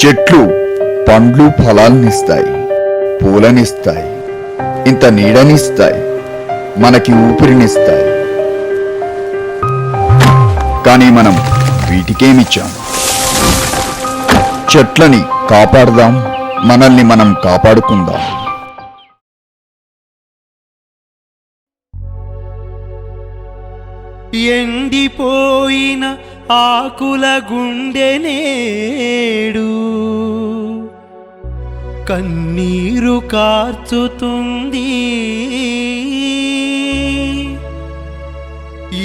చెట్లు పండ్లు ఫలాల్నిస్తాయి, పూలనిస్తాయి, ఇంత నీడనిస్తాయి, మనకి ఊపిరినిస్తాయి. కానీ మనం వీటికేమిచ్చాం? చెట్లని కాపాడదాం, మనల్ని మనం కాపాడుకుందాం. ఎండిపోయిన ఆకుల గుండె నేడు కన్నీరు కార్చుతుంది.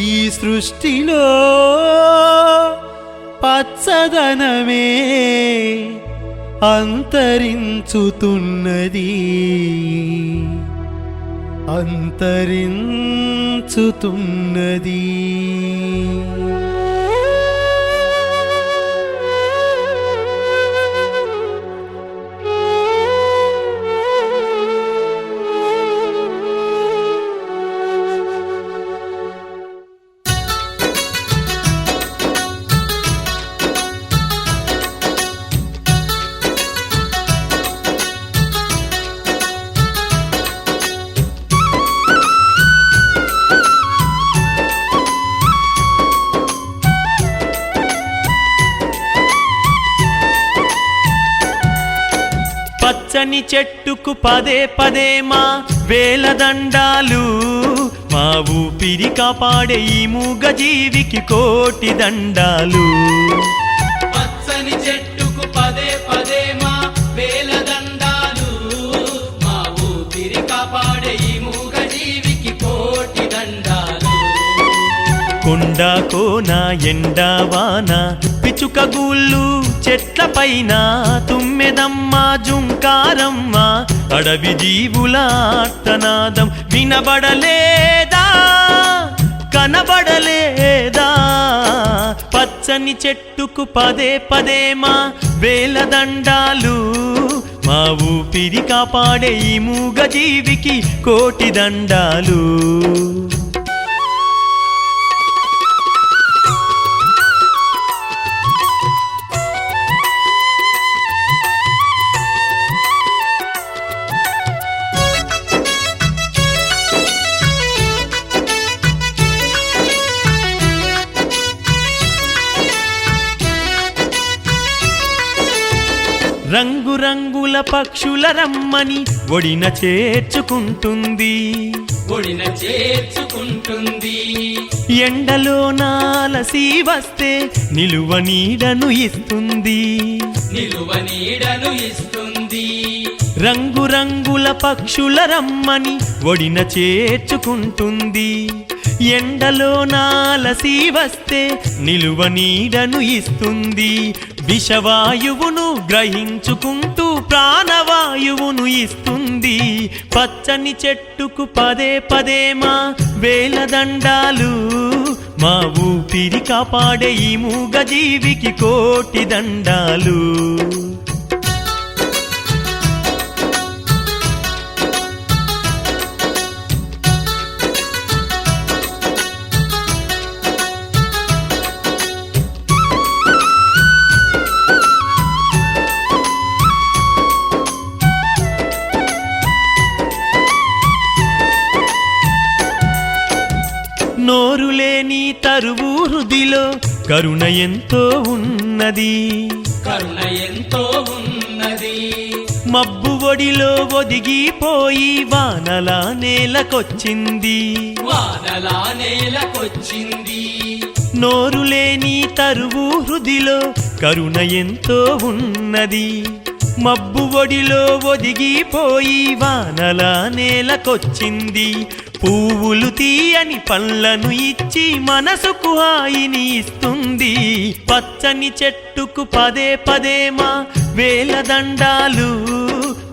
ఈ సృష్టిలో పచ్చదనమే అంతరించుతున్నది, అంతరించుతున్నది. పచ్చని చెట్టుకు పదే పదే మా వేలదండాలు, మా ఊపిరి కాపాడే ఈ మూగజీవికి కోటి దండాలు. పచ్చని చెట్టుకు పదే పదే మా వేలదండాలు, మా ఊపిరి కాపాడే ఈ మూగజీవికి కోటి దండాలు. కొండ కోన ఎండవాన పిచుక గూళ్ళు చెట్ల పైన తుమ్మెదమ్మ జుంకారమ్మ అడవి జీవుల ఆర్తనాదం వినబడలేదా, కనబడలేదా? పచ్చని చెట్టుకు పదే పదే మా వేలదండాలు, మా ఊపిరి కాపాడే ఈ మూగజీవికి కోటి దండాలు. రంగురంగుల పక్షుల రమ్మని ఒడిన చేర్చుకుంటుంది, ఒడిన చేర్చుకుంటుంది. ఎండలో నాలసి వస్తే నిలువ నీడను ఇస్తుంది, నిలువ నీడను ఇస్తుంది. రంగురంగుల పక్షుల రమ్మని ఒడిన చేర్చుకుంటుంది, ఎండలో నాలసి వస్తే నిలువ నీడను ఇస్తుంది. విషవాయువును గ్రహించుకుంటూ ప్రాణవాయువును ఇస్తుంది. పచ్చని చెట్టుకు పదే పదే మా వేలదండాలు, మా ఊపిరి కాపాడే ఈ మూగజీవికి కోటి దండాలు. నోరులేని తరువు హృదిలో కరుణ ఎంతో ఉన్నది, కరుణ ఎంతో ఉన్నది. మబ్బు ఒడిలో ఒదిగిపోయి వానలా నేలకొచ్చింది, వానలా నేలకొచ్చింది. నోరులేని తరువు హృదిలో కరుణ ఎంతో ఉన్నది, మబ్బు ఒడిలో ఒదిగిపోయి వానలా నేలకొచ్చింది. పువ్వులు తీయని పళ్ళను ఇచ్చి మనసుకు హాయిని ఇస్తుంది. పచ్చని చెట్టుకు పదే పదే మా వేలదండాలు,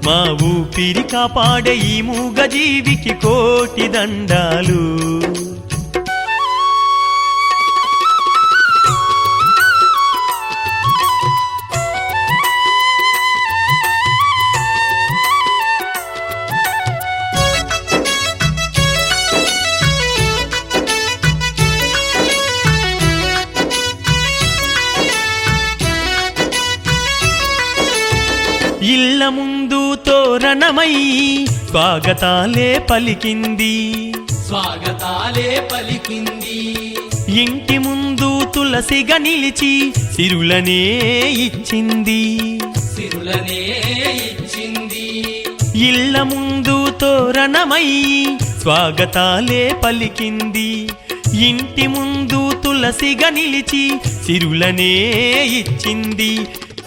మా ఊపిరి కాపాడే ఈ మూగజీవికి కోటి దండాలు. ఇళ్ళ ముందు తోరణమై స్వాగతాలే పలికింది స్వాగతాలే పలికింది ఇంటి ముందు తులసిగా నిలిచి సిరులనే ఇచ్చింది సిరులనే ఇచ్చింది ఇళ్ళ ముందు తోరణమై స్వాగతాలే పలికింది ఇంటి ముందు తులసిగా నిలిచి సిరులనే ఇచ్చింది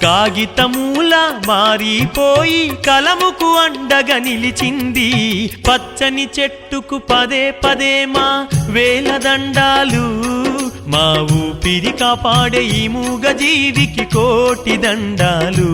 కాగితమూల మారిపోయి కలముకు అండగా నిలిచింది పచ్చని చెట్టుకు పదే పదే మా వేలదండాలు మా ఊపిరి కాపాడే ఈ మూగ జీవికి కోటి దండాలు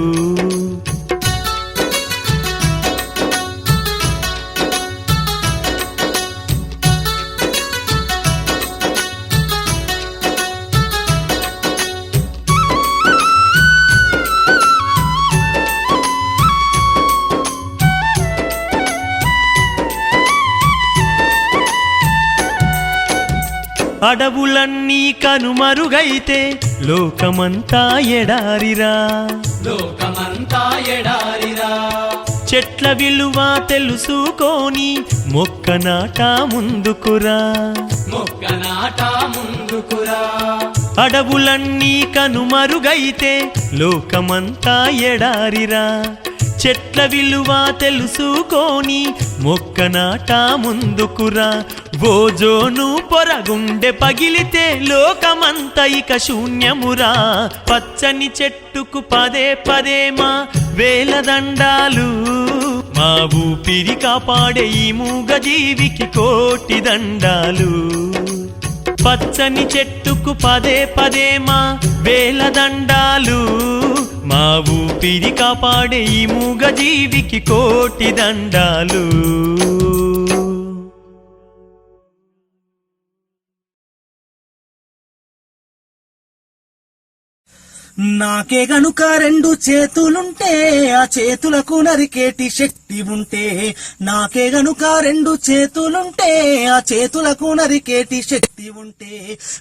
అడవులన్నీ కనుమరుగైతే లోకమంతా ఎడారిరా లోకమంతా ఎడారిరా చెట్ల విలువ తెలుసుకోని మొక్క నాట ముందుకురా మొక్క నాట ముందుకురా అడవులన్నీ కనుమరుగైతే లోకమంతా ఎడారిరా చెట్ల విలువ తెలుసుకోని మొక్క నాట ముందుకురా ఓజోను పొరగుండె పగిలితే లోకమంత ఇక శూన్యమురా పచ్చని చెట్టుకు పదే పదే మా వేలదండాలు మా ఊపిరి కాపాడే ఈ మూగ జీవికి కోటి దండాలు పచ్చని చెట్టుకు పదే పదే మా వేలదండాలు మా ఊపిరి కాపాడే ఈ మూగ జీవికి కోటి దండాలు నాకే గనుక రెండు చేతులుంటే ఆ చేతులకు నరికేటి శక్తి ఉంటే నాకే గనుక రెండు చేతులుంటే ఆ చేతులకు నరికేటి శక్తి ఉంటే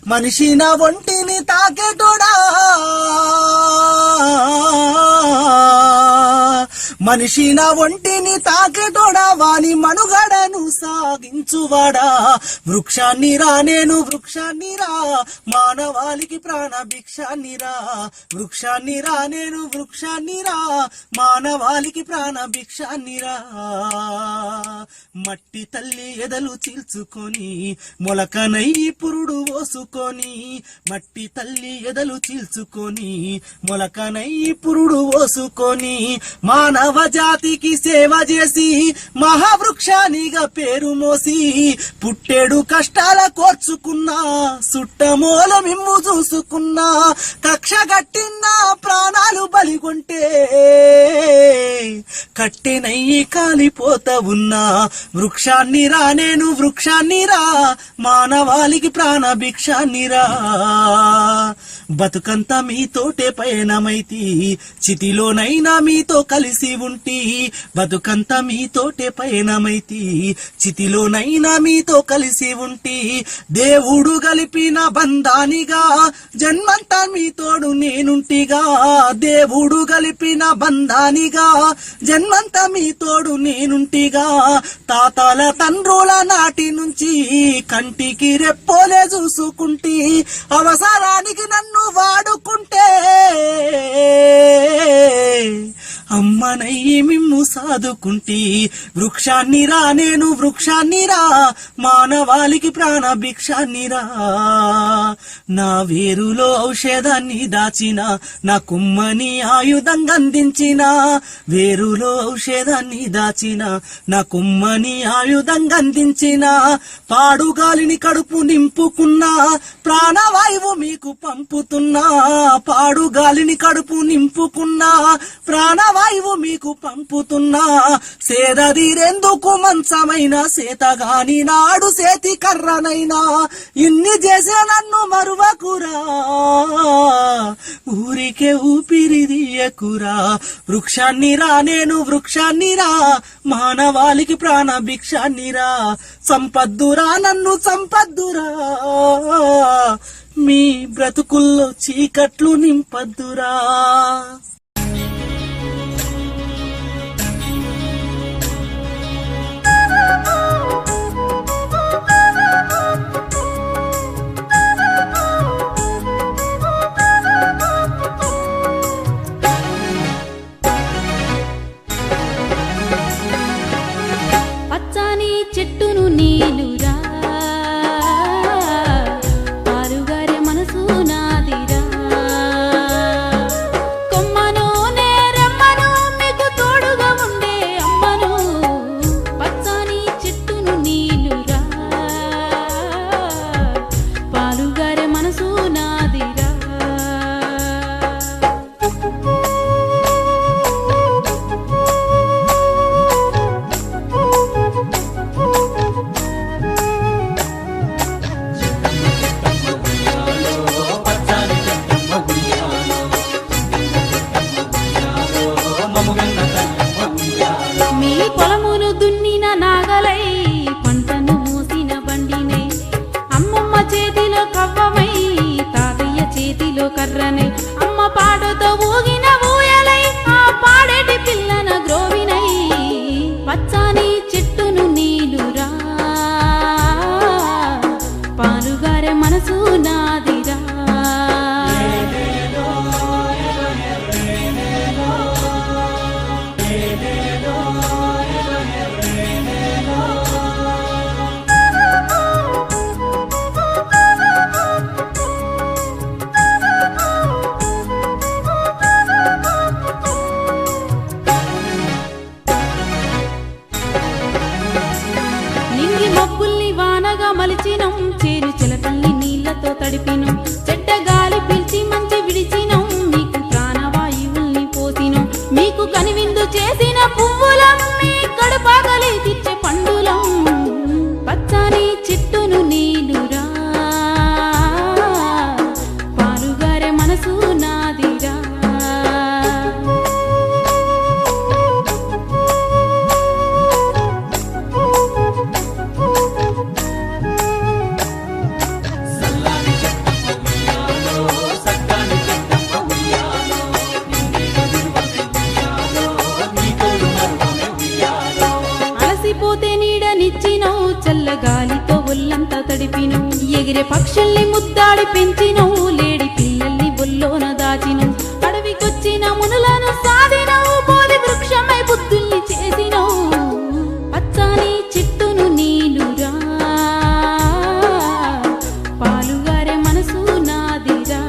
మనిషి నా ఒంటిని తాకేటోడా మనిషి నా ఒంటిని తాకేటోడా వాని మనుగడను సాగించువాడా వృక్షాన్ని రా నేను వృక్షాన్ని రా మానవాళికి ప్రాణ భిక్షాన్ని రా వృక్షాన్ని రా నేను వృక్షాన్ని రా మానవాళికి ప్రాణ భిక్షాన్ని రా మట్టి తల్లి ఎదలు చీల్చుకొని మొలకనై పురుడు పోసుకొని మట్టి తల్లి ఎదలు చీల్చుకొని మొలకనై పురుడు పోసుకొని మానవ జాతికి సేవ చేసి మహావృక్షానిగా పేరు మోసి పుట్టేడు కష్టాల కోర్చుకున్నా సుట్టమూల మిమ్ము చూసుకున్నా కక్ష కట్టిన ప్రాణాలు బలిగొంటే కట్టెనయ్యి కాలిపోతా ఉన్నా వృక్షాన్ని రా నేను వృక్షాన్ని రా మానవాళికి ప్రాణ భిక్షాన్ని రా బతుకంతా మీతోటే పయనమైతి చితిలోనైనా మీతో కలిసి ఉంటి బతుకంతా మీతోటే పయనమైతి చితిలోనైనా మీతో కలిసి ఉంటి దేవుడు గలిపిన బంధానిగా జన్మంతా మీతోడు నేనుంటిగా దేవుడు గలిపిన బంధానిగా జన్మంతా మీతోడు నేనుంటిగా తాతల తండ్రుల నాటి నుంచి కంటికి రెప్పోలే చూసుకుంటి అవసరానికి నన్ను వాడుకుంటే అమ్మనయ్యి మిమ్ము సాదుకుంటి వృక్షాన్ని రా నేను వృక్షాన్ని రా మానవాళికి ప్రాణ భిక్షాన్ని రా నా వేరులో ఔషధాన్ని దాచిన నా కుమ్మని ఆయుధంగా అందించిన వేరులో ఔషధాన్ని దాచిన నా కుమ్మని ఆయుధంగా అందించిన పాడుగాలిని కడుపు నింపుకున్నా ప్రాణవాయువు మీకు పంపుతున్నా పాడుగాలిని కడుపు నింపుకున్నా ప్రాణవాయువు మీకు పంపుతున్నా సేదదీరెందుకు మంచమైన సేతగాని నాడు సేతి కర్రనైనా ఇన్ని చేసే నన్ను మరువకురా ఊరికే ఊపిరిదియకురా వృక్షాన్ని రా నేను వృక్షాన్ని రా మానవాళికి ప్రాణ భిక్షాన్ని రా సంపద్దురా నన్ను సంపద్దురా మీ బ్రతుకుల్లో చీకట్లు నింపద్దురా మీకు కనివిందు చేసిన పువ్వులం మీ కడుపాగలి తెచ్చే పండులం పచ్చని చెట్టును నీలురా పాలుగారే మనసు నాదిరా సల్లాని చెట్టమ్మ ఉయ్యాలో సక్కాని చెట్టమ్మ ఉయ్యాలో నిన్నేడు విలువమే ఉయ్యాలో నీ తోడు మరువమే ఉయ్యాలో అలసిపోతే నీడనిచ్చినవు చల్లగాలితో ఒళ్ళంతా తడిపినవు ఎగిరే పక్షుల్ని ముద్దాడి పెంచినవు లేడి పిల్లల్ని ఒల్లోన దాచినవు అడవికొచ్చిన మునులను సాధినవు బోధి వృక్షమై బుద్ధుల్ని చేసినవు పచ్చని చెట్టును నీలురా పాలుగారే మనసు నాదిరా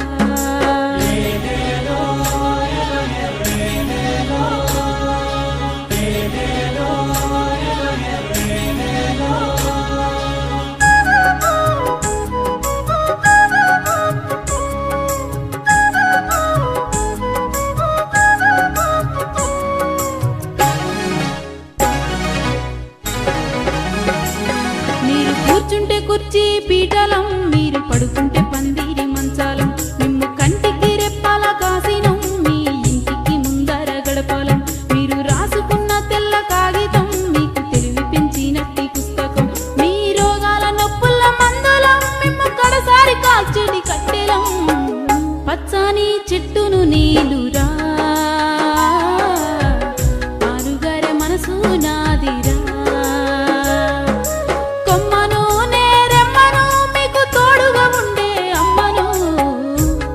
మీరు కూర్చుంటే కుర్చీ పీఠలం మీరు పడుకుంటే పందిరి మంచాలం మిమ్ము కంటికి రెప్పాల కాసినం మీ ఇంటికి ముందర గడపాలం మీరు రాసుకున్న తెల్ల కాగితం మీకు తెలివి పెంచినట్టి పుస్తకం మీ రోగాల నొప్పుల మందులం మిమ్ము కడసారి కాల్చెడి కట్టెలం పచ్చని చెట్టును నీలురా పాలుగారే మనసు నాదిరా కొమ్మను నేరెమ్మను మీకు తోడుగా ఉండే అమ్మను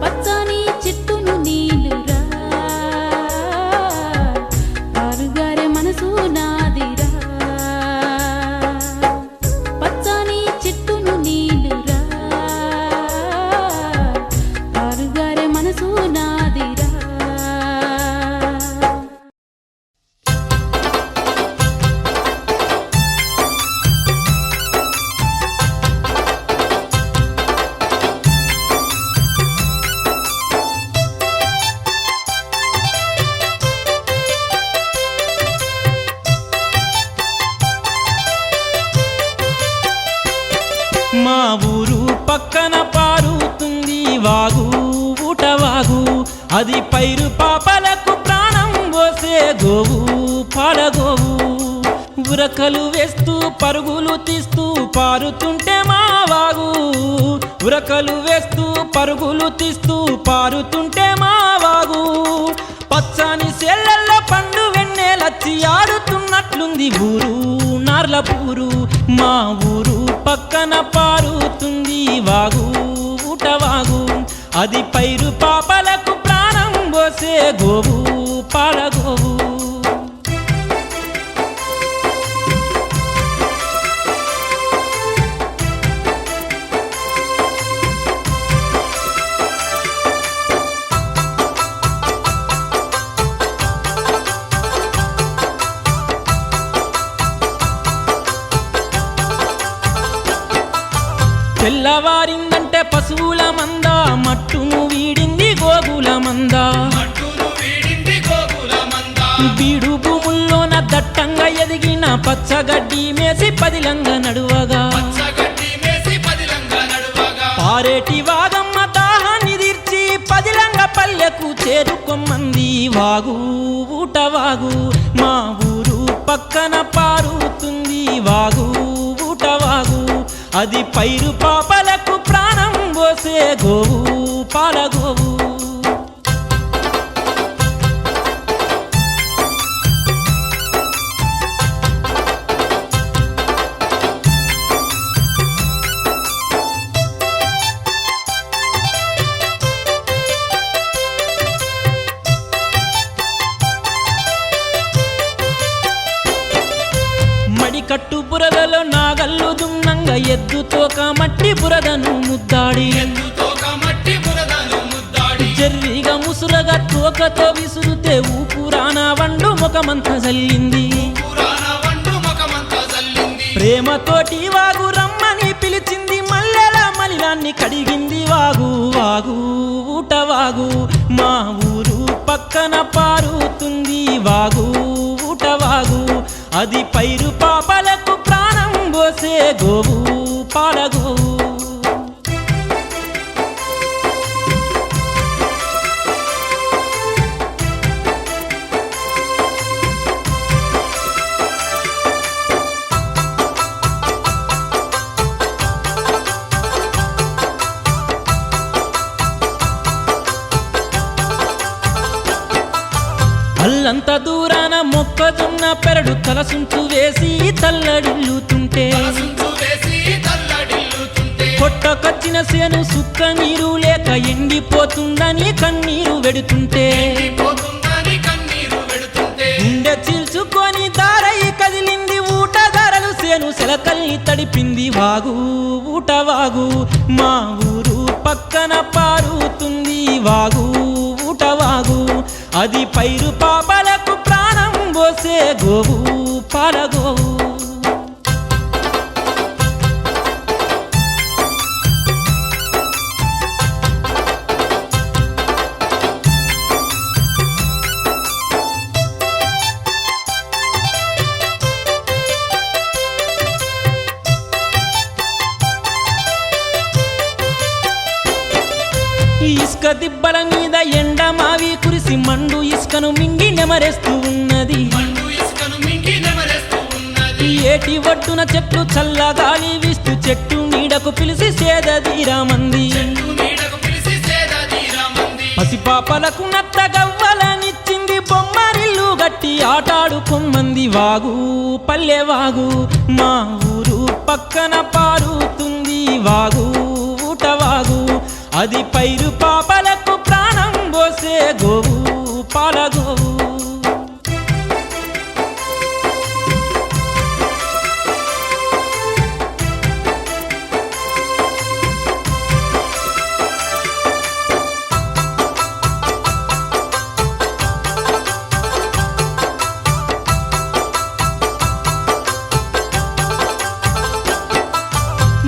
పచ్చని చెట్టును నీలురా పాలుగారే మనసు నాదిరా పచ్చని చెట్టును నీలురా పాలుగారే మనసు నాదిరా మా ఊరు పక్కన పారుతుంది వాగు ఊటవాగు అది పైరు పాపలకు ప్రాణం పోసే గోవు పాలగోవు ఉరకలు వేస్తూ పరుగులు తీస్తూ పారుతుంటే మా వాగు ఉరకలు వేస్తూ పరుగులు తీస్తూ పారుతుంటే మా వాగు పచ్చని సెల్లల్లో పండు వెన్నెలచ్చి ఆడుతున్నట్లుంది ఊరు నార్లపూరు మా ఊరు పక్కన పారుతుంది వాగు ఊటవాగు అది పైరు పాపలకు ప్రాణం పోసే గోవు పాలగోవు తెల్లవారిందంటే పశువుల మంద మట్టును వీడింది గోగుల మంద మట్టును వీడింది గోకుల మంద బీడు భూముల్లోన దట్టంగా ఎదిగిన పచ్చగడ్డి మేసి పదిలంగా నడువగా పచ్చగడ్డి మేసి పదిలంగా నడువగా పారేటి వాగమ్మ దాహాన్ని తీర్చి పదిలంగా పల్లెకు చేరుకొమ్మంది వాగు ఊటవాగు మా ఊరు పక్కన పారుతుంది వాగు ఊటవాగు అది పైరు పాపలకు ప్రాణం పోసే గోవు పాలగోవు మడికట్టు బురదలో నాగల్లు దున్నంగా ఎద్దుతోక మట్టి బురదను ముద్దాడి ఎద్దుతోక మట్టి బురదను ముద్దాడి జర్రిగా ముసురగా తోకతో విసురుతే ఊపురాన వండు ముఖమంతా జల్లింది పురాణ వండు ముఖమంతా జల్లింది ప్రేమతోటి వాగు రమ్మని పిలిచింది మల్లెల మలినాన్ని కడిగింది వాగు వాగు ఊటవాగు మా ఊరు పక్కన పారుతుంది వాగు ఊటవాగు అది పైరు పాపలకు ప్రాణం పోసే గోవు పాలగోవు అల్లంత దూరాన మొక్కజొన్న పెరడు తలసుంచు వేసి తల్లడిల్లుతుంటే తలసుంచు వేసి తల్లడిల్లుతుంటే కొట్టకొచ్చిన సేను సుక్క నీరు లేక ఎండిపోతుందని కన్నీరు వెడుతుంటే పోతుందని కన్నీరు వెడుతుంటే గుండె చీల్చుకొని దారై కదిలింది ఊట ధరలు సేను సెలకల్ని తడిపింది వాగు ఊటవాగు మా ఊరు పక్కన పారుతుంది వాగు ఊటవాగు అది పైరు పాపలకు ప్రాణం పోసే గోవు పాలగోవు ఇసుక దిబ్బల మీద ఎండ మావి కురిసి మండు ఇసుకను మింగి నెమరేస్తూ ఉన్నది మండు ఇసుకను మింగి నెమరేస్తూ ఉన్నది ఏటి ఒడ్డున చెట్లు చల్లగాలి వీస్తూ చెట్టు నీడకు పిలిచి సేదీరామంది చెట్టు నీడకు పిలిచి సేదీరామంది పసిపాపలకు నత్త గవ్వలనిచ్చింది బొమ్మరిల్లు గట్టి ఆటాడుకొమ్మంది వాగు పల్లెవాగు మా ఊరు పక్కన పారుతుంది వాగు ఊటవాగు అది పైరు పాపలకు ప్రాణం పోసే గోవు పాలగోవు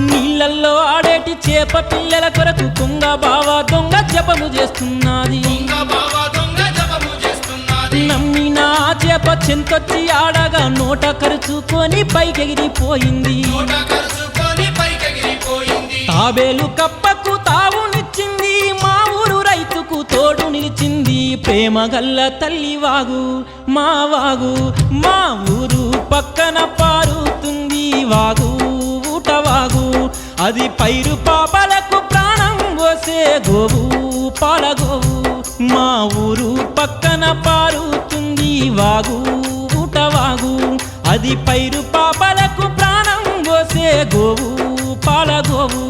నీళ్ళల్లో ఆడేటి చేప పిల్లల కొరకు కుంగ బావ దొంగ జపము చేస్తున్నది దొంగ బావ దొంగ జపము చేస్తున్నది నమ్మిన ఆ చేప చెంతొచ్చి ఆడగా నోట కరుచుకొని పైకెగిరిపోయింది నోట కరుచుకొని పైకెగిరిపోయింది తాబేలు కప్పకు తావునిచ్చింది మా ఊరు రైతుకు తోడు నిలిచింది ప్రేమ గల్ల తల్లి వాగు మా వాగు మా ఊరు పక్కన పారుతుంది వాగు ఊటవాగు అది పైరు పాపలకు ప్రాణం పోసే గోవు పాలగోవు మా ఊరు పక్కన పారుతుంది వాగు ఊటవాగు అది పైరు పాపలకు ప్రాణం పోసే గోవు పాలగోవు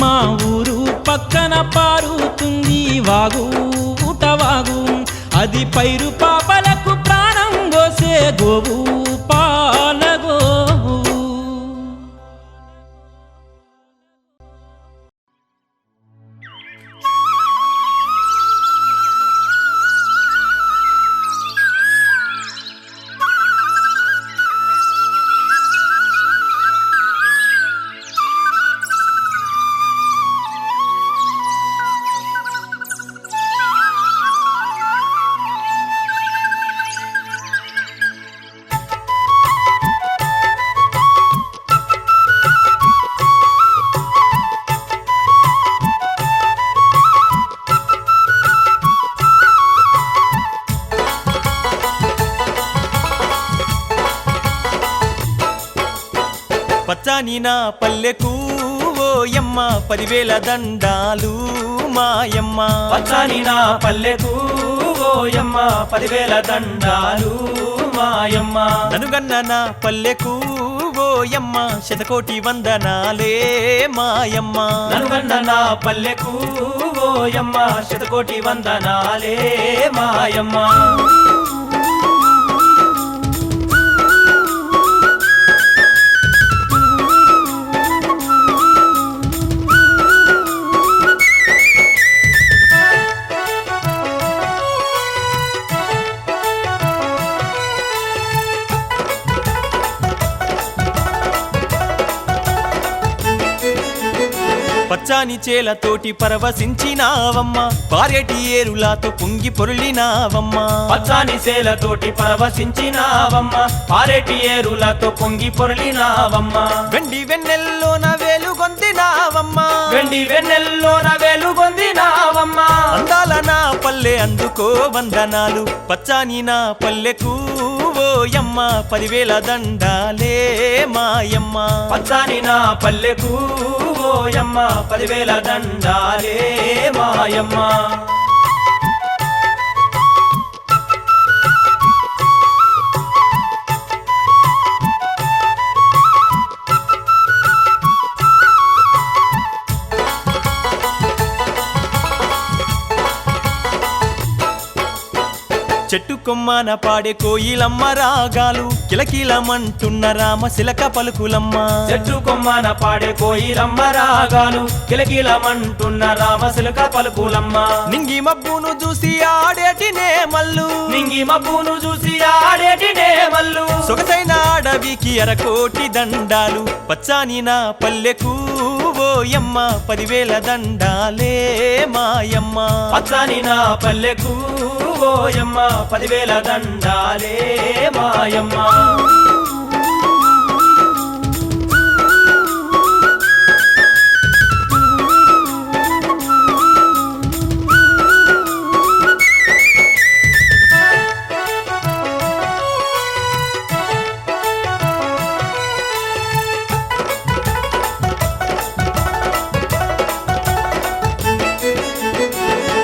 మా ఊరు పక్కన పారుతుంది వాగు ఊటవాగు అది పైరు పాపలకు ప్రాణం పోసే గోవు పాలగోవు పచ్చాని నా పల్లెకు ఓయమ్మ 10,000 దండాలు మాయమ్మ పచ్చాని నా పల్లెకు ఓయమ్మ 10,000 దండాలు మాయమ్మ ననుగన్న నా పల్లెకు ఓయమ్మ 100,000 వందనాలే మాయమ్మ ననుగన్న నా పల్లెకు ఓయమ్మ 100,000 వందనాలే మాయమ్మ పచ్చాని చేలతోటి పరవశించినావమ్మ పారేటి ఏరులాతో పొంగి పొరులినావమ్మ పచ్చాని సేలతోటి పరవశించినావమ్మ పారేటి ఏరులతో పొంగి పొరలినావమ్మ వెండి వెన్నెల్లోన వెలుగొందినావమ్మ వెండి వెన్నెల్లోన వెలుగొందినావమ్మ అందాల నా పల్లె అందుకో వందనాలు పచ్చాని నా పల్లెకు ఓయమ్మ 10,000 దండాలే మాయమ్మ పచ్చాని నా పల్లెకు ఓయమ్మ 10,000 దండాలే మాయమ్మ చెట్టు కొమ్మన పాడే కోయిలమ్మ రాగాలు కిలకిలమంటున్న రామశిలక పలుకులమ్మ చెట్టు కొమ్మన పాడే కోయిలమ్మ రాగాలు కిలకిలమంటున్న రామశిలక పలుకులమ్మ నింగి మబ్బును చూసి ఆడేటి నేమల్లు నింగి మబ్బును చూసి ఆడేటి నేమల్లు సొగసైన అడవికి అరకోటి దండాలు పచ్చాని నా పల్లెకు ఓయమ్మ 10,000 దండాలే మాయమ్మ పచ్చాని నా పల్లెకు ఓయమ్మ 10,000 దండాలే మాయమ్మ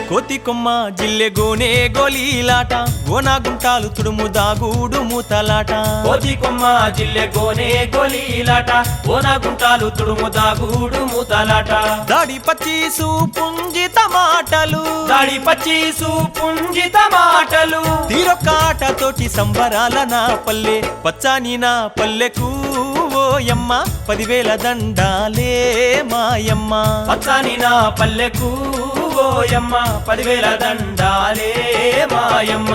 కోతి కొమ్మ జిల్లె గోనే గోలీలాట గోనాగుంటాలు తుడుము దాగూడు మూతలాట కోతి కొమ్మ జిల్లె గోనే గోలీలాట ఓనాగుంటాలు తుడుము దాగూడు మూతలాట దాడి పచ్చీసు పుంజిత మాటలు దాడి పచ్చీసు పుంజిత మాటలు తీరొక్క ఆటతోటి సంబరాల నా పల్లె పచ్చాని నా పల్లెకు ఓయమ్మ 10,000 దండాలే మాయమ్మ పచ్చాని నా పల్లెకు ఓయమ్మ 10,000 దండాలే మాయమ్మ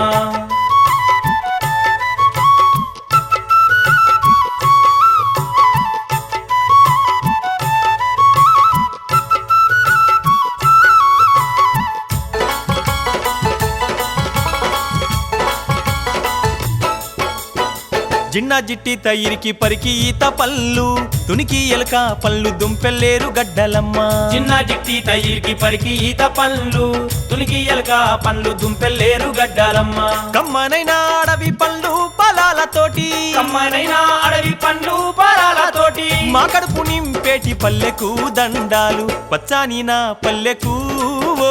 జిన్నా జిట్టి తయిరికి పరికి ఈత పళ్ళు తునికి ఎలక పళ్ళు దుంపెల్లేరు గడ్డలమ్మ చిన్న జిట్టి తయిరికి పరికి ఈత పండ్లు తునికి ఎలక పండ్లు దుంపెల్లేరు గడ్డాలమ్మ కమ్మనైన అడవి పళ్ళు పొలాలతోటి కమ్మనైన అడవి పండ్లు పరాలతోటి మా కడుపు నింపేటి పల్లెకు దండాలు పచ్చాని నా పల్లెకు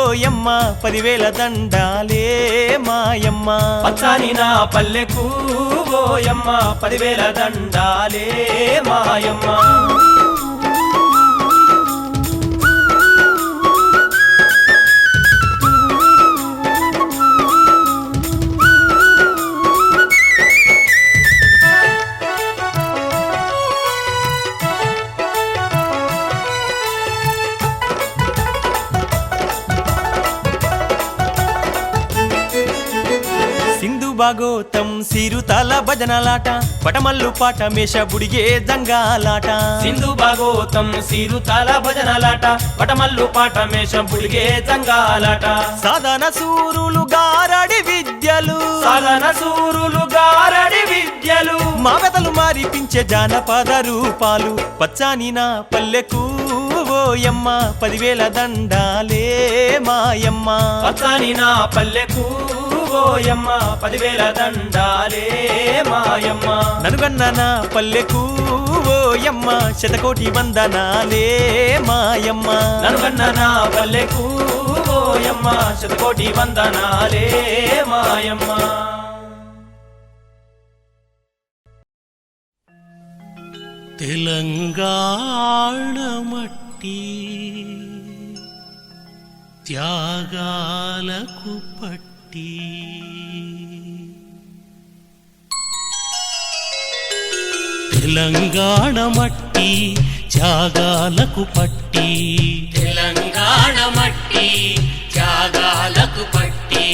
ఓయమ్మ 10,000 దండాలే మాయమ్మ పచ్చాని నా పల్లెకు ఓయమ్మ 10,000 దండాలే మాయమ్మ సింధు భాగోతం సిరుతల భజనలాట పటమల్లు పాట మేష బుడిగే జంగాలాట సింధు భాగోతం సిరుతల భజనలాట పటమల్లు పాట మేషం పులిగే జంగాలాట సాధన సూరులు గారడి విద్యలు సాధన సూరులు గారడి విద్యలు మా వెతలు మారిపించే జానపద రూపాలు పచ్చాని నా పల్లెకు ఓయమ్మ 10,000 దండాలే మాయమ్మ పచ్చాని నా పల్లెకు ఓయమ్మ 10,000 దండాలే మాయమ్మ ననుగన్న నా పల్లెకు ఓయమ్మ 100,000 వందనాలే మాయమ్మ ననుగన్న నా పల్లెకు ఓయమ్మ 100,000 వందనాలే మాయమ్మ తెలంగాణ మట్టి త్యాగాలకు పట్టి తెలంగాణ మట్టి త్యాగాలకు పట్టి తెలంగాణ మట్టి త్యాగాలకు పట్టి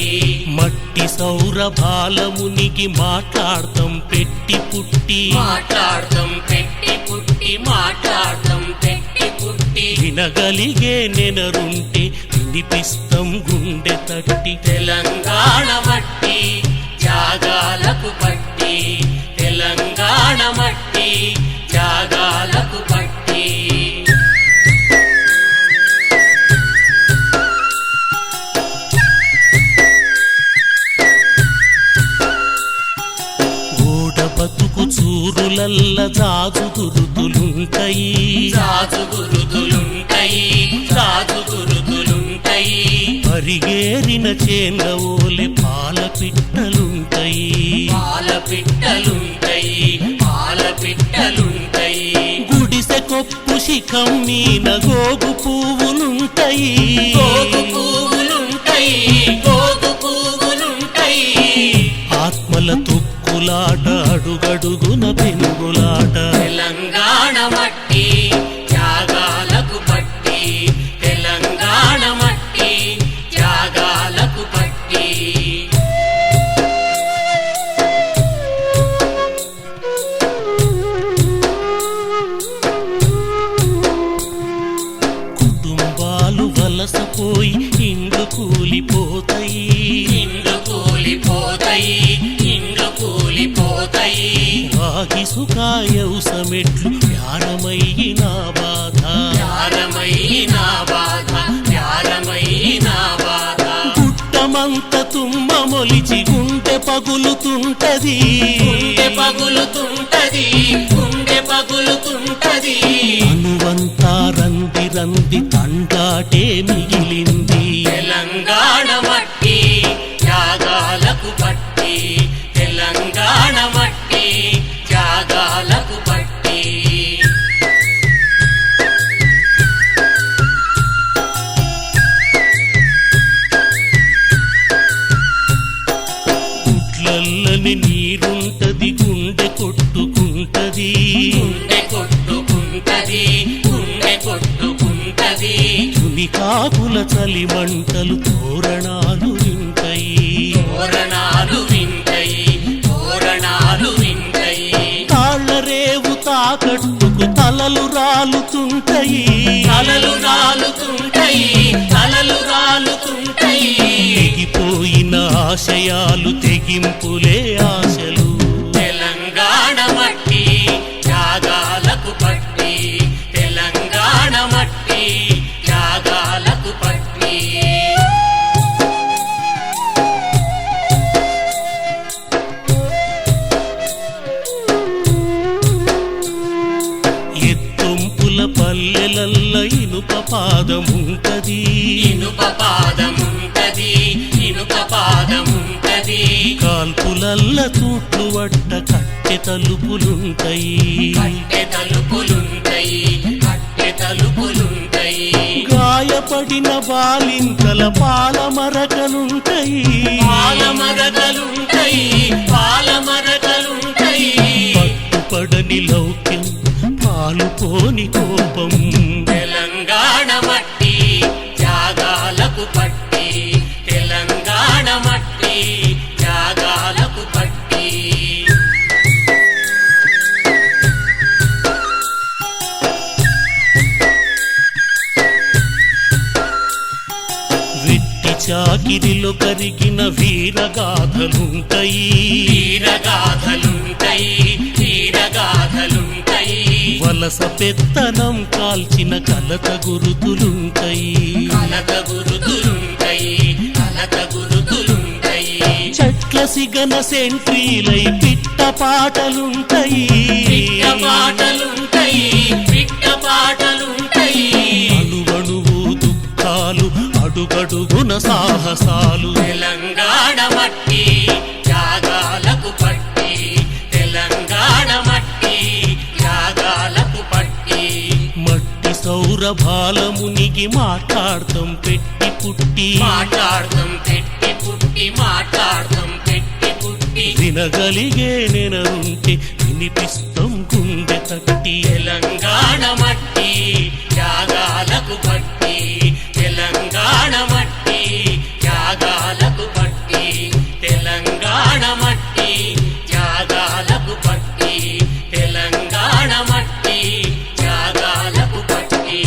మట్టి సౌరభాల మునిగి మాట్లాడతాం పెట్టి పుట్టి మాట్లాడతాం పెట్టి పుట్టి మాట్లాడతాం పెట్టి పుట్టి పట్టి వినగలిగే నెనరుంటే వినిపిస్తం గుండె తట్టి తెలంగాణ మట్టి త్యాగాలకు పట్టి తెలంగాణ మట్టి త్యాగాలకు పట్టి గోడ బతుకు చూరులల్ల జాజు గురుతులుంటాయి రాజు గురుతులుంటాయి రాజు గురుతులుంటాయి పరిగేరిన చేన్ల ఓలె పాల పిట్టలుంటాయి పాల పిట్టలుంటాయి పాల పిట్టలుంటాయి గుడిసె కొప్పు శిఖం మీన గోగు పువ్వులుంటాయి గోగు పువ్వులుంటాయి గోగు పువ్వులుంటాయి ఆత్మల తొక్కులాట అడుగడుగున పెనుగులాట తెలంగాణ మట్టి త్యాగాలకు పట్టి తెలంగాణ మట్టి త్యాగాలకు పట్టి కుటుంబాలు వలసపోయి ఇండ్లు కూలిపోతాయి ఇండ్లు కూలిపోతాయి ఇండ్లు కూలిపోతాయి వాగి సుఖాయౌసమెట్లు వ్యారమయ్యిన బాధ త్యాగమైన బాధ త్యాగమైన బాధ పుట్టమంత తుమ్మ మొలిచి గుండె పగులుతుంటది గుండె పగులుతుంటది గుండె పగులుతుంటది అనువంతా రంది రంది తండాటే మిగిలింది తెలంగాణ మట్టి త్యాగాలకు పట్టి తెలంగాణ మట్టి త్యాగాలకు పట్టి గుట్లల్లని నీరుంటది గుండె కొట్టుకుంటది గుండె కొట్టుకుంటది గుండె కొట్టుకుంటది తునికాకుల చలి మంటలు తోరణాలు వింటాయి తోరణాలు వింటాయి తోరణాలు వింటాయి తాళ్ల రేవు తాకట్టుకు తలలు రాలుతుంటాయి తలలు రాలుతుంటాయి తలలు రాలుతుంటాయి తెగిపోయిన ఆశయాలు తెగింపులే ఆశలు తెలంగాణ మట్టి త్యాగాలకు పట్టి తెలంగాణ మట్టి త్యాగాలకు పట్టి ఎత్తుంపుల పల్లెలల్ల ఇనుప పాదముంటది ఇనుప పాదముంటది ఇనుప పాదముంటది కాల్పులల్ల తూట్లు వట్ట కట్టె తలుపులుంటాయి కట్టె తలుపులుంటాయి కట్టె తలుపులుంటాయి గాయపడిన బాలింతల పాల మరకలుంటాయి పాలమరకలుంటాయి పాలమరకలుంటాయి పట్టుపడని లౌక్యం పాలుపోని కోపం తెలంగాణ మట్టి త్యాగాలకు పట్టి తెలంగాణ మట్టి త్యాగాలకు పట్టి వెట్టి చాకిరిలో కరిగిన వీరగాథలుంటాయి వీరగాథలుంటాయి వీరగాథలుంటాయి వలస పెత్తనం కాల్చిన కలత గురుతులుంటాయి కలత గురుతులుంటాయి కలత గురుతులుంటాయి చెట్ల సిగన సెంట్రీలై పిట్ట పాటలుంటాయి పిట్ట పాటలుంటాయి పిట్ట పాటలుంటాయి అణువణువు దుఃఖాలు అడుగడుగున సాహసాలు తెలంగాణ మట్టి త్యాగాలకు పట్టి తెలంగాణ మట్టి త్యాగాలకు పట్టి మట్టి సౌరభాల మునిగి మాట్లాడతాం పెట్టి పుట్టి మాట్లాడతాం పెట్టి పుట్టి మాట్లాడతాం పెట్టి పుట్టి వినగలిగే నెనరుంటే వినిపిస్తాం గుండె తట్టి తెలంగాణ మట్టి త్యాగాలకు పట్టి తెలంగాణ మట్టి త్యాగాలకు పట్టి తెలంగాణ మట్టి త్యాగాలకు పట్టి తెలంగాణ మట్టి త్యాగాలకు పట్టి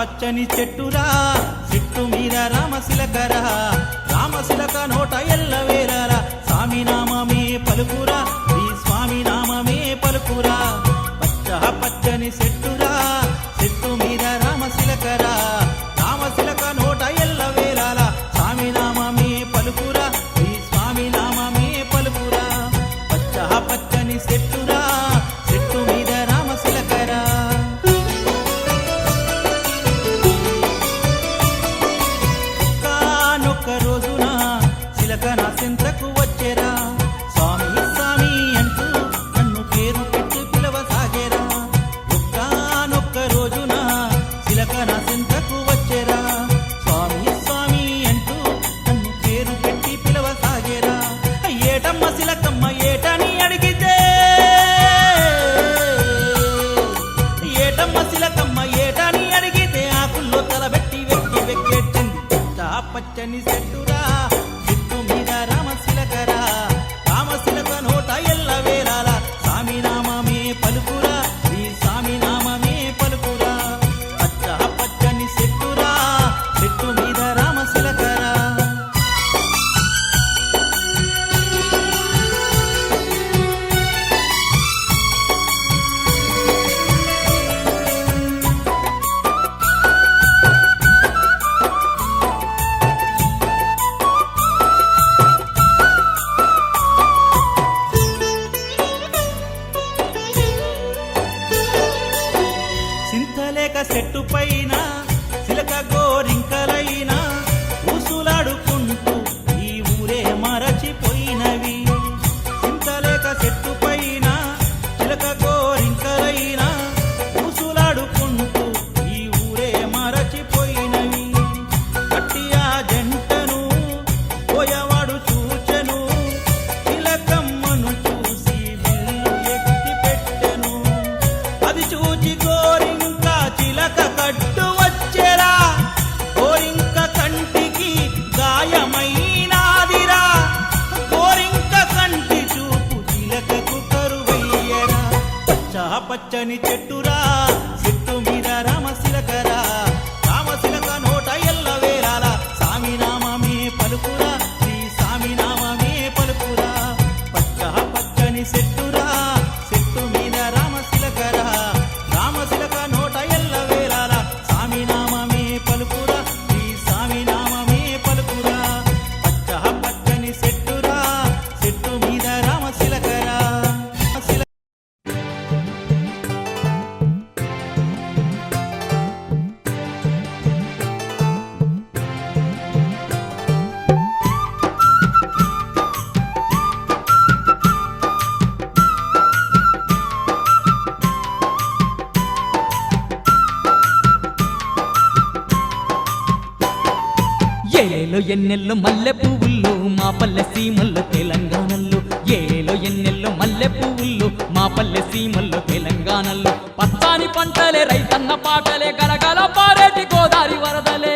పచ్చని చెట్టురా చెట్టు మీద రామశిలకరా రామశిలక నోట ఎల్లవేళరా స్వామి నామమే పలుకురా ఈ స్వామి నామమే పలుకురా పచ్చని చెట్టురా చెట్టు మీద రామశిలకరా రామశిలక నోట ఎల్లవేళరా స్వామి నామమే పలుకురా ఈ స్వామి నామమే పలుకురా పచ్చని చెట్టురా చెట్టు మీద రామశిలకరా ఒక్క రోజున చిలక నా సింతకు వచ్చేరా స్వామి స్వామి అంటూ నన్ను పేరు పెట్టి పిలవసాగేరా ఒక్క రోజున చిలక నా సింతకు వచ్చేరా స్వామి స్వామి అంటూ నన్ను పేరు పెట్టి పిలవసాగేరా ఏటమ్మ చిలకమ్మ ఏటని అడిగితే ఏటమ్మ చిలకమ్మ ఏటని అడిగితే ఆకుల్లో తలబెట్టి వెక్కి వెక్కేట్టింది పచ్చని చెట్టురా చెట్టు మీద రామశిలకరా రామశిలక నోట ఎల్లవేళలా స్వామి నామమే పలుకురా ఈ స్వామి నామమే పలుకురా పచ్చని చెట్టురా చెట్టు మీద రామశిలకరా చింతలేక చెట్టు పైన చిలక గోరింకలైనా ఊసులాడుకుంటూ ఈ ఊరే మరచిపోయినవి చింతలేక చెట్టు పైన చిలక గోరింకలైనా ఊసులాడుకుంటూ ఈ ఊరే మరచిపోయినవి కట్టి ఆ జంటను పోయవాడు చూచెను చిలకమ్మను చూసి విల్లు ఎత్తి పెట్టెను అది చూచి గోరింక చిలక కట్టు వచ్చేరా గోరింక కంటికి గాయమైనాదిరా గోరింక కంటి చూపు చిలకకు కరువయ్యరా పచ్చని చెట్టురా చెట్టు మీద రామశిలకరా రామశిలక నోట ఎల్లవేళలా స్వామి నామమే పలుకురా శ్రీ స్వామి నామమే పలుకురా పచ్చని చెట్టురా చెట్టు మీద రామశిలకరా రామశిలక నోట ఎల్లవేళలా స్వామి నామమే పలుకురా శ్రీ స్వామి నామమే పలుకురా పచ్చని చెట్టురా చెట్టు మీద రామశిలకరా ఏలేలో ఎన్నెల్లో మల్లె పువ్వుల్లో మా పల్లె సీమల్లో తెలంగాణలో ఏలేలో ఎన్నెల్లో మల్లె పువ్వుల్లో మా పల్లె సీమల్లో తెలంగాణలో పచ్చాని పంటలే రైతన్న పాటలే గలగల పారేటి గోదావరి వరదలే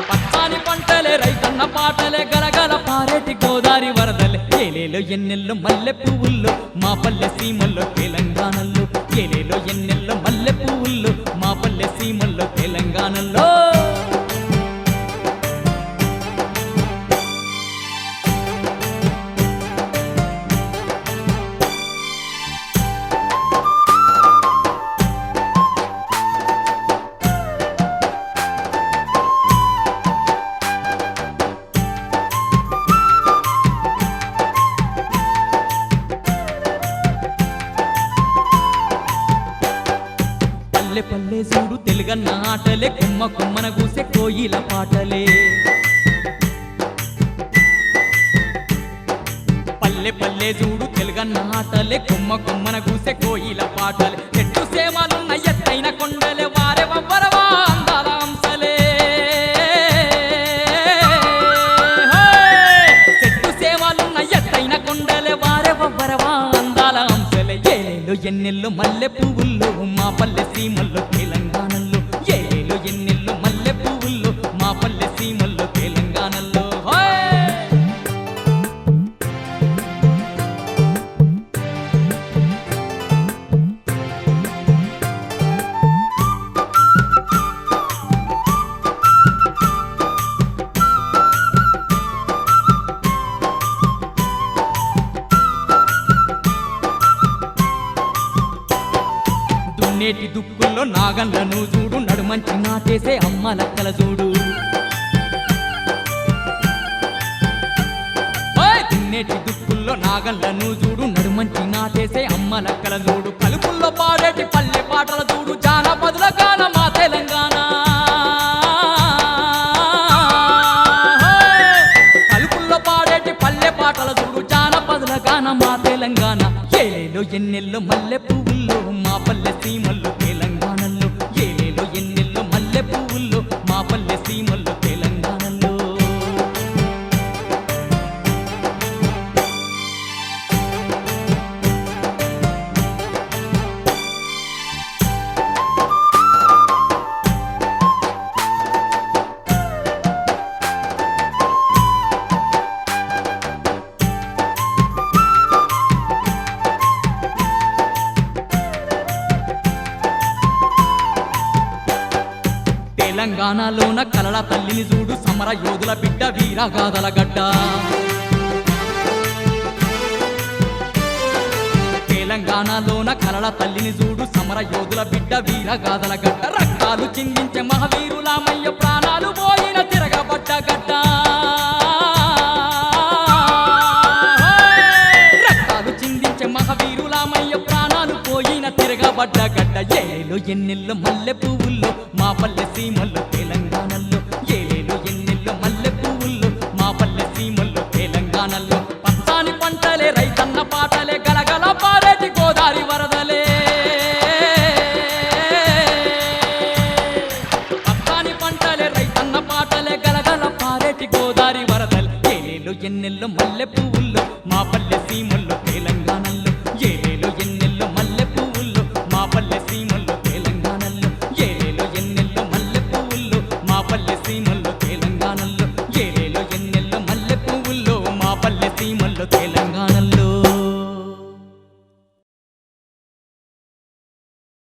పచ్చాని పంటలే రైతన్న పాటలే గలగల పారేటి గోదావరి వరదలే ఏలేలో ఎన్నెల్లో మల్లె పువ్వుల్లో మా పల్లె సీమల్లో తెలంగాణలో ఏలేలో ఎన్నెల్లో మల్లె పువ్వుల్లో మా పల్లె సీమల్లో తెలంగాణలో పల్లె పల్లె చూడు తెలుగన్న ఆటలే కొమ్మ కొమ్మన కూసే కోయిల పాటలే పల్లె పల్లె చూడు తెలుగన్న ఆటలే కొమ్మ కొమ్మన కూసే కోయిల పాటలే చెట్టు సేమలున్న ఎత్తైన కొండలే వారే వవ్వరవా అందాల అంశలే చెట్టు సేమలున్న ఎత్తైన కొండలే వారే వవ్వరవా అందాల అంశలే ఏలేలో ఎన్నెల్లో మల్లె పువ్వుల్లో మా పల్లె సీమల్లో తెలంగాణలో ఏలేలో ఎన్నెల్లో మల్లె పువ్వుల్లో మా పల్లె సీమల్లో తెలంగాణలో దున్నేటి దుక్కుల్లో నాగన్లను చూడు నడుమంచి నాటేసే అమ్మ లక్కల చూడు ఓయ్! దున్నేటి దుక్కుల్లో నాగన్లను చూడు నడుమంచి నాటేసే అమ్మ లక్కల చూడు కలుపుల్లో పాడేటి పల్లె పాటల చూడు జానపదుల గాన మా తెలంగాణ ఓయ్! కలుపుల్లో పాడేటి పల్లె పాటల చూడు జానపదుల గాన మా తెలంగాణ ఏలేలో ఎన్నెల్లో మల్లె పువ్వుల్లో మా పల్లె సీమల్లో తెలంగాణలో ఏలేలో ఎన్నెల్లో మల్లె పువ్వుల్లో మా పల్లె సీమల్లో తెలంగాణలో తెలంగాణలోన కలల తల్లిని చూడు సమర యోధుల బిడ్డ వీరగాథల గడ్డ తెలంగాణలోన కలల తల్లిని చూడు సమర యోధుల బిడ్డ వీరగాథల గడ్డ రక్తాలు చిందించే మహావీరులామయ్య ప్రాణాలు పోయిన తిరగబడ్డ గడ్డ రక్తాలు చిందించే మహావీరులామయ్య ప్రాణాలు పోయిన తిరగబడ్డ గడ్డ ఏలేలో ఎన్నెల్లో మల్లె పువ్వుల్లో మా పల్లె సీమల్లో తెలంగాణలో ఏలేలో ఎన్నెల్లో మల్లె పువ్వుల్లో మా పల్లె సీమల్లో తెలంగాణలో పచ్చాని పంటలే రైతన్న పాటలే గలగల పారేటి గోదారి వరదలే పచ్చాని పంటలే రైతన్న పాటలే గలగల పారేటి గోదారి వరదలు ఏలేలో ఎన్నెల్లో మల్లె పువ్వుల్లో మా పల్లె సీమల్లో తెలంగాణలో ఏలేలో ఎన్నెల్లో మల్లె పువ్వుల్లో మా పల్లె సీమల్లో తెలంగాణలో ఏలేలో ఎన్నెల్లో మల్లె పువ్వుల్లో మా పల్లె సీమల్లో తెలంగాణలో ఏలేలో ఎన్నెల్లో మల్లె పువ్వుల్లో మా పల్లె సీమల్లో తెలంగాణ